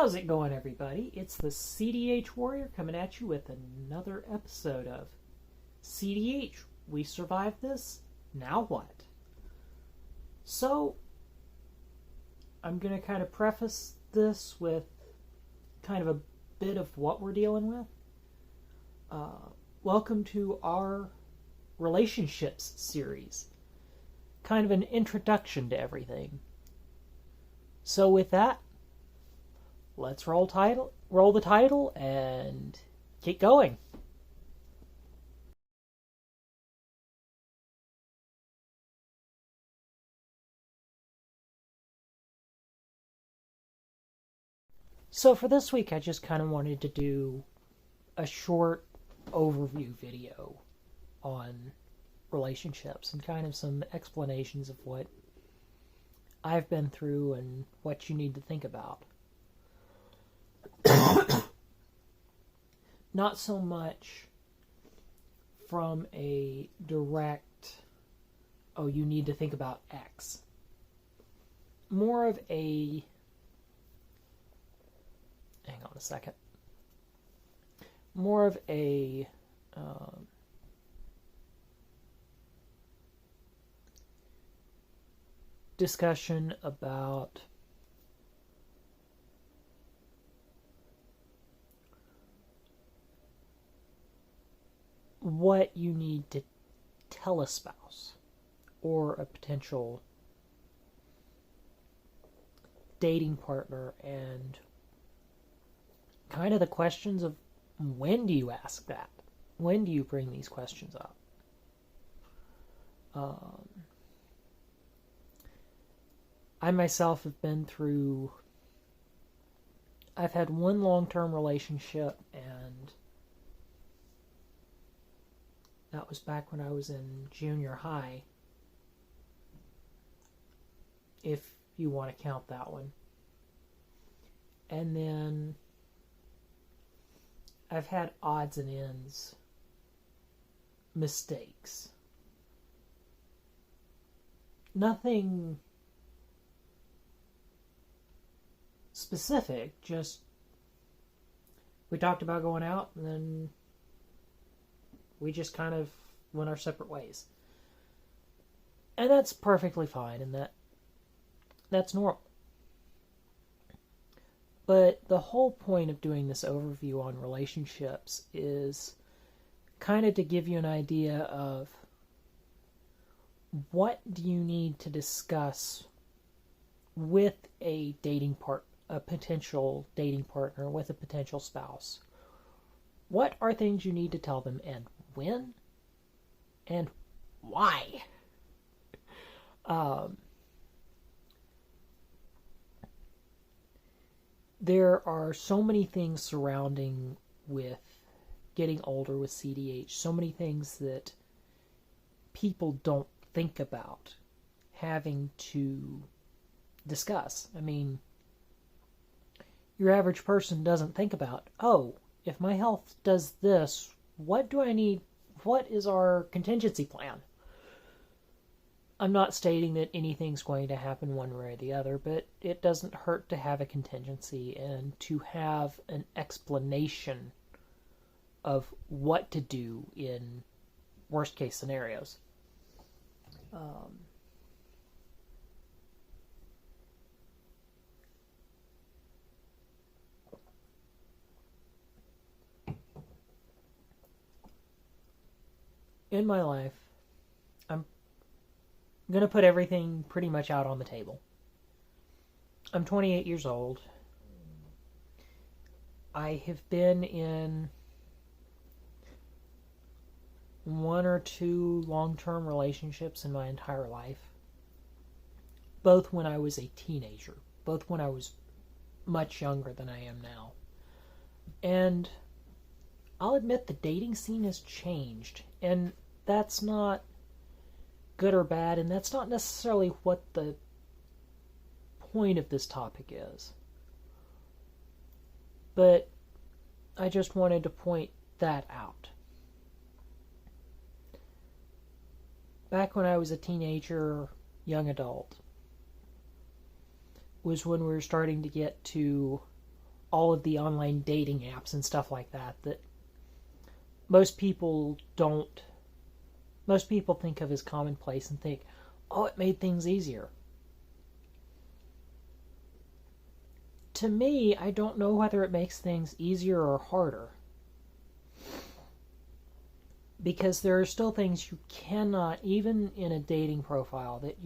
How's it going, everybody? It's the CDH Warrior coming at you with another episode of CDH. We survived this. Now what? So, I'm going to kind of preface this with kind of a bit of what we're dealing with. Welcome to our relationships series. Kind of an introduction to everything. So with that, let's roll the title, and get going. So for this week, I just kind of wanted to do a short overview video on relationships and kind of some explanations of what I've been through and what you need to think about. Not so much from a direct, oh, you need to think about X. More of a, hang on a second, more of a discussion about what you need to tell a spouse or a potential dating partner, and kind of the questions of when do you ask that? When do you bring these questions up? I myself have been through, I've had one long-term relationship, and that was back when I was in junior high, if you want to count that one. And then I've had odds and ends mistakes. Nothing specific, just we talked about going out and then we just kind of went our separate ways. And that's perfectly fine, and that's normal. But the whole point of doing this overview on relationships is kind of to give you an idea of what do you need to discuss with a potential dating partner, with a potential spouse. What are things you need to tell them, and when, and why? There are so many things surrounding with getting older with CDH, so many things that people don't think about having to discuss. I mean, your average person doesn't think about, oh, if my health does this, what do I need? What is our contingency plan? I'm not stating that anything's going to happen one way or the other, but it doesn't hurt to have a contingency and to have an explanation of what to do in worst case scenarios. In my life, I'm going to put everything pretty much out on the table. I'm 28 years old. I have been in one or two long-term relationships in my entire life. Both when I was a teenager. Both when I was much younger than I am now. And I'll admit the dating scene has changed. And that's not good or bad, and that's not necessarily what the point of this topic is. But I just wanted to point that out. Back when I was a teenager, young adult, was when we were starting to get to all of the online dating apps and stuff like that that most people don't, most people think of as commonplace and think, oh, it made things easier. To me, I don't know whether it makes things easier or harder. Because there are still things you cannot, even in a dating profile, that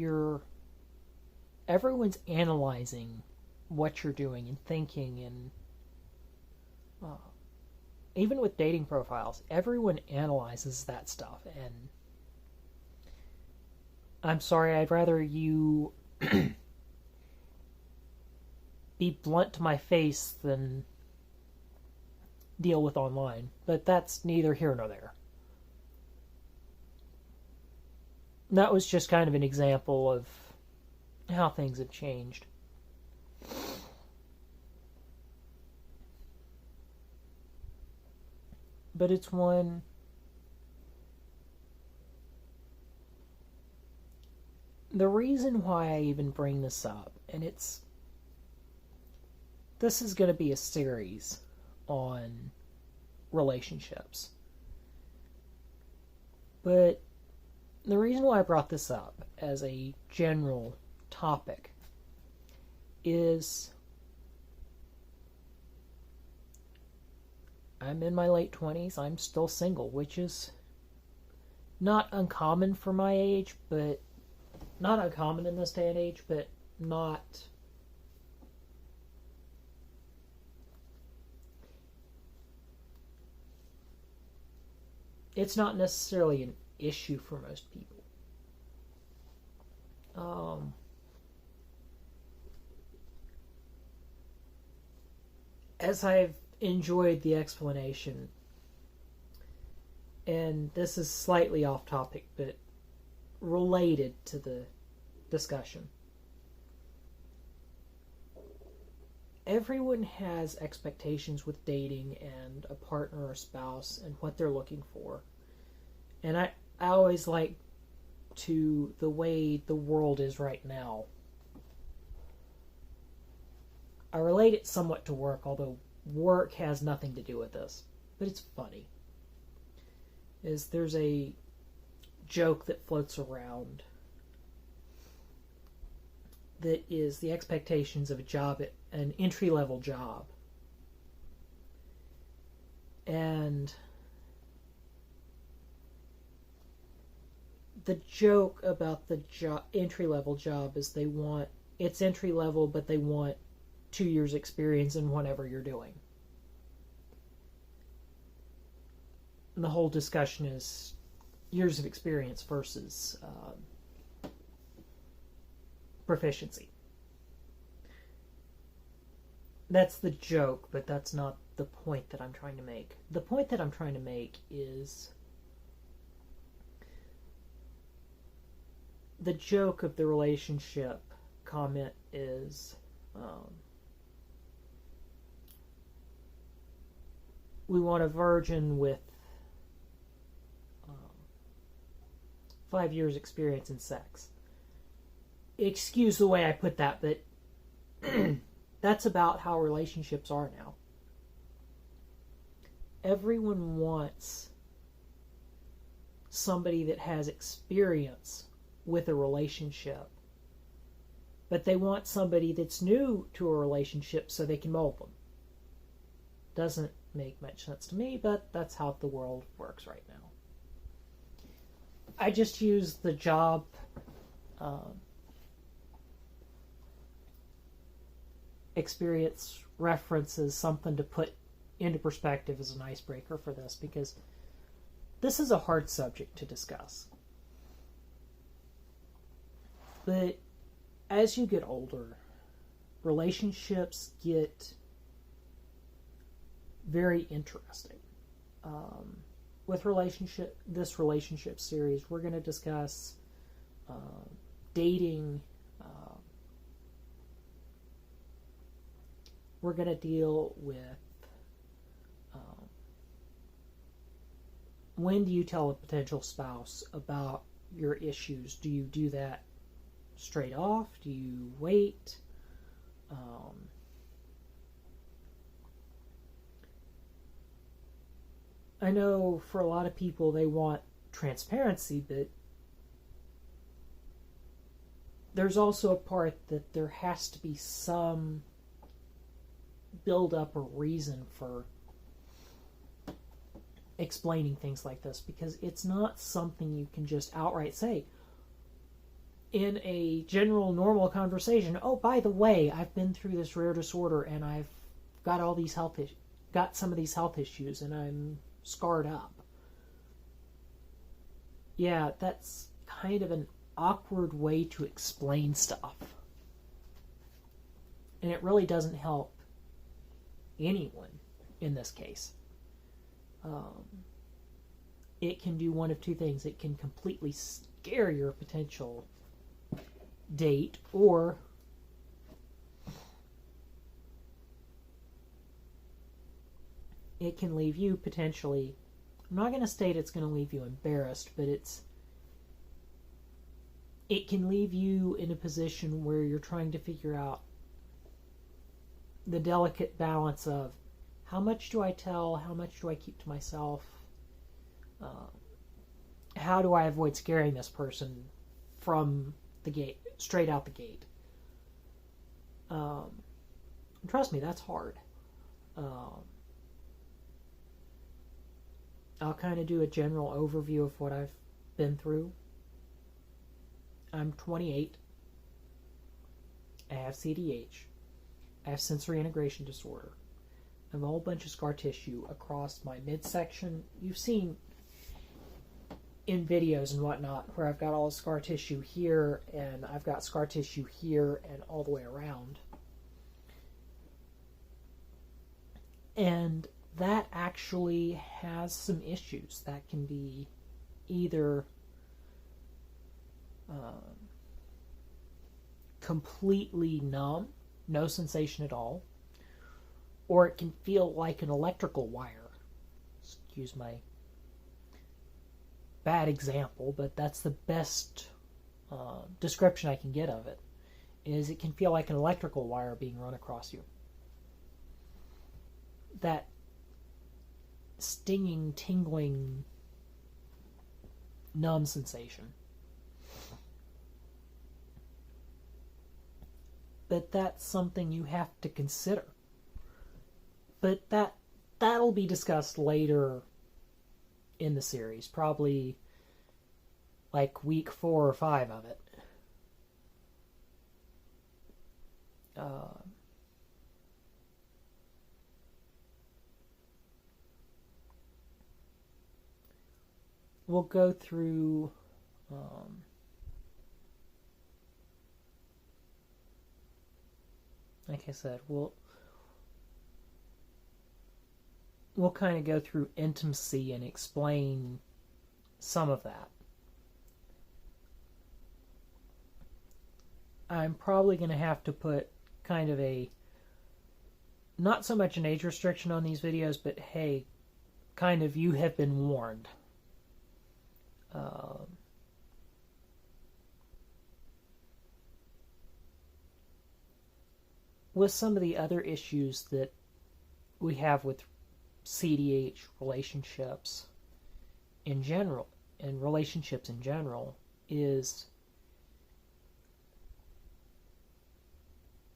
everyone's analyzing what you're doing and thinking, and even with dating profiles, everyone analyzes that stuff. And I'm sorry, I'd rather you be blunt to my face than deal with online. But that's neither here nor there. That was just kind of an example of how things have changed. But it's one the reason why I even bring this up, and this is going to be a series on relationships. But the reason why I brought this up as a general topic is I'm in my late 20s. I'm still single, which is not uncommon for my age, but not uncommon in this day and age, but not it's not necessarily an issue for most people. As I've enjoyed the explanation, and this is slightly off topic, but related to the discussion. Everyone has expectations with dating and a partner or spouse and what they're looking for. And I always like to the way the world is right now. I relate it somewhat to work, although work has nothing to do with this. But it's funny. There's a joke that floats around that is the expectations of a job, an entry-level job. And the joke about the entry-level job is it's entry-level, but they want 2 years experience in whatever you're doing. And the whole discussion is years of experience versus proficiency. That's the joke, but that's not the point that I'm trying to make. The point that I'm trying to make is the joke of the relationship comment is we want a virgin with 5 years experience in sex. Excuse the way I put that, but that's about how relationships are now. Everyone wants somebody that has experience with a relationship, but they want somebody that's new to a relationship so they can mold them. Doesn't make much sense to me, but that's how the world works right now. I just use the job experience reference as something to put into perspective as an icebreaker for this, because this is a hard subject to discuss. But as you get older, relationships get very interesting. With this relationship series, we're going to discuss dating. We're going to deal with when do you tell a potential spouse about your issues? Do you do that straight off? Do you wait? I know for a lot of people they want transparency, but there's also a part that there has to be some build up or reason for explaining things like this, because it's not something you can just outright say in a general normal conversation. Oh, by the way, I've been through this rare disorder and I've got all these got some of these health issues and I'm scarred up. Yeah, that's kind of an awkward way to explain stuff. And it really doesn't help anyone in this case. It can do one of two things. It can completely scare your potential date, or it can leave you potentially, I'm not going to state it's going to leave you embarrassed, but it can leave you in a position where you're trying to figure out the delicate balance of how much do I tell, how much do I keep to myself, how do I avoid scaring this person from the gate, straight out the gate. Trust me, that's hard. I'll kind of do a general overview of what I've been through. I'm 28. I have CDH. I have sensory integration disorder. I have a whole bunch of scar tissue across my midsection. You've seen in videos and whatnot where I've got all the scar tissue here, and I've got scar tissue here and all the way around. And that actually has some issues. That can be either completely numb, no sensation at all, or it can feel like an electrical wire. Excuse my bad example, but that's the best description I can get of it, is it can feel like an electrical wire being run across you. That stinging, tingling, numb sensation. But that's something you have to consider. But that'll be discussed later in the series, probably like week 4 or 5 of it. We'll go through like I said, we'll kind of go through intimacy and explain some of that. I'm probably going to have to put kind of a, not so much an age restriction on these videos, but hey, kind of, you have been warned. With some of the other issues that we have with CDH relationships in general, and relationships in general, is,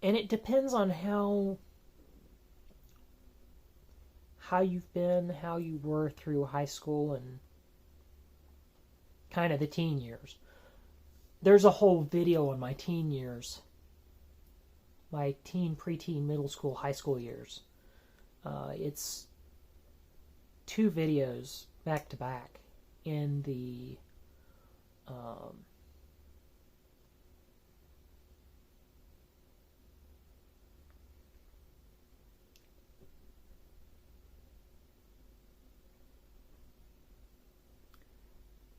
and it depends on how you've been, how you were through high school and kind of the teen years. There's a whole video on my teen years, my teen, preteen, middle school, high school years. It's 2 videos back to back in the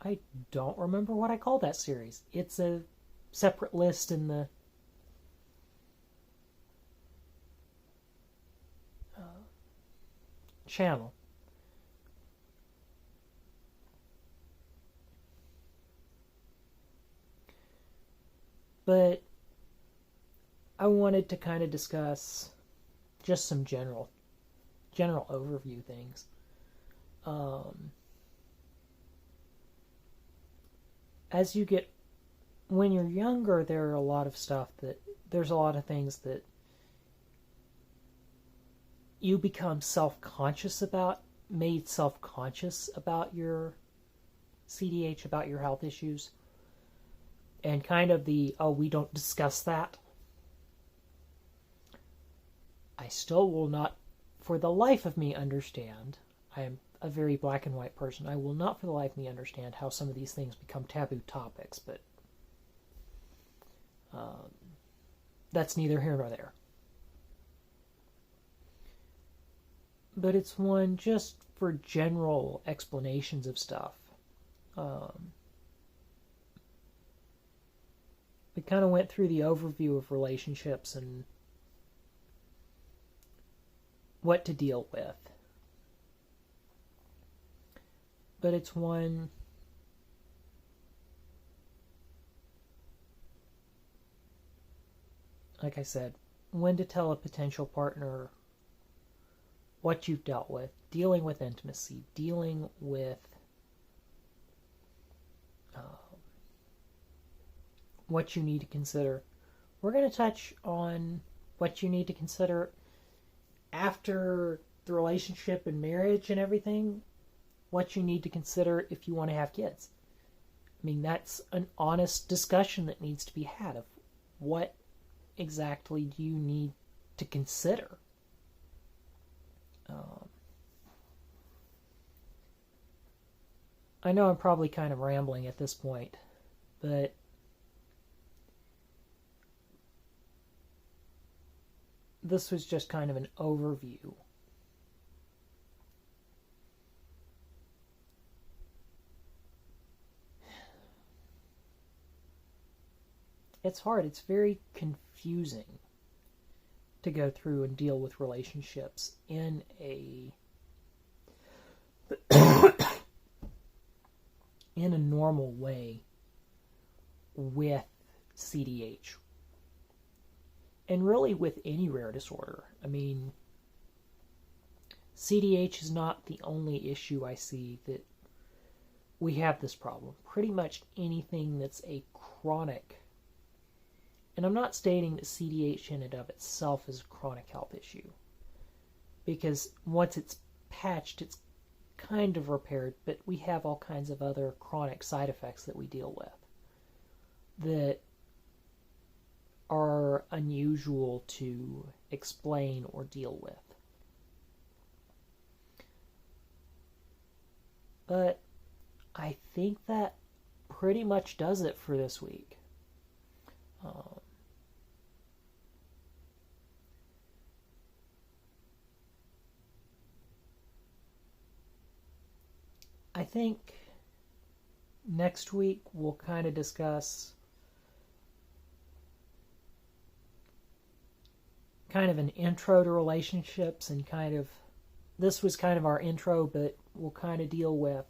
I don't remember what I called that series. It's a separate list in the channel. But I wanted to kind of discuss just some general overview things. um, as you get, when you're younger, there's a lot of things that you become made self-conscious about your CDH, about your health issues, and kind of we don't discuss that. I still will not, for the life of me, understand. I am a very black and white person. I will not for the life of me understand how some of these things become taboo topics, but that's neither here nor there. But it's one just for general explanations of stuff. We kind of went through the overview of relationships and what to deal with. But it's one, like I said, when to tell a potential partner what you've dealt with, dealing with intimacy, dealing with what you need to consider. We're going to touch on what you need to consider after the relationship and marriage and everything, what you need to consider if you want to have kids. I mean, that's an honest discussion that needs to be had of what exactly do you need to consider. I know I'm probably kind of rambling at this point, but this was just kind of an overview. It's hard. It's very confusing to go through and deal with relationships in a in a normal way with CDH. And really with any rare disorder. I mean, CDH is not the only issue I see that we have this problem. Pretty much anything that's a chronic, and I'm not stating that CDH in and of itself is a chronic health issue, because once it's patched, it's kind of repaired, but we have all kinds of other chronic side effects that we deal with that are unusual to explain or deal with. But I think that pretty much does it for this week. I think next week we'll kind of discuss kind of an intro to relationships, and this was kind of our intro, but we'll kind of deal with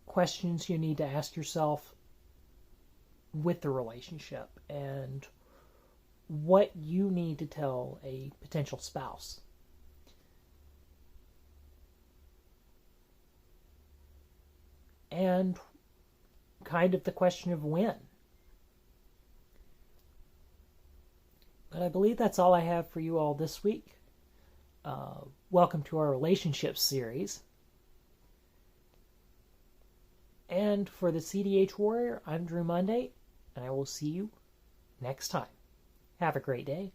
questions you need to ask yourself with the relationship and what you need to tell a potential spouse. And kind of the question of when. But I believe that's all I have for you all this week. Welcome to our relationships series. And for the CDH Warrior, I'm Drew Monday, and I will see you next time. Have a great day.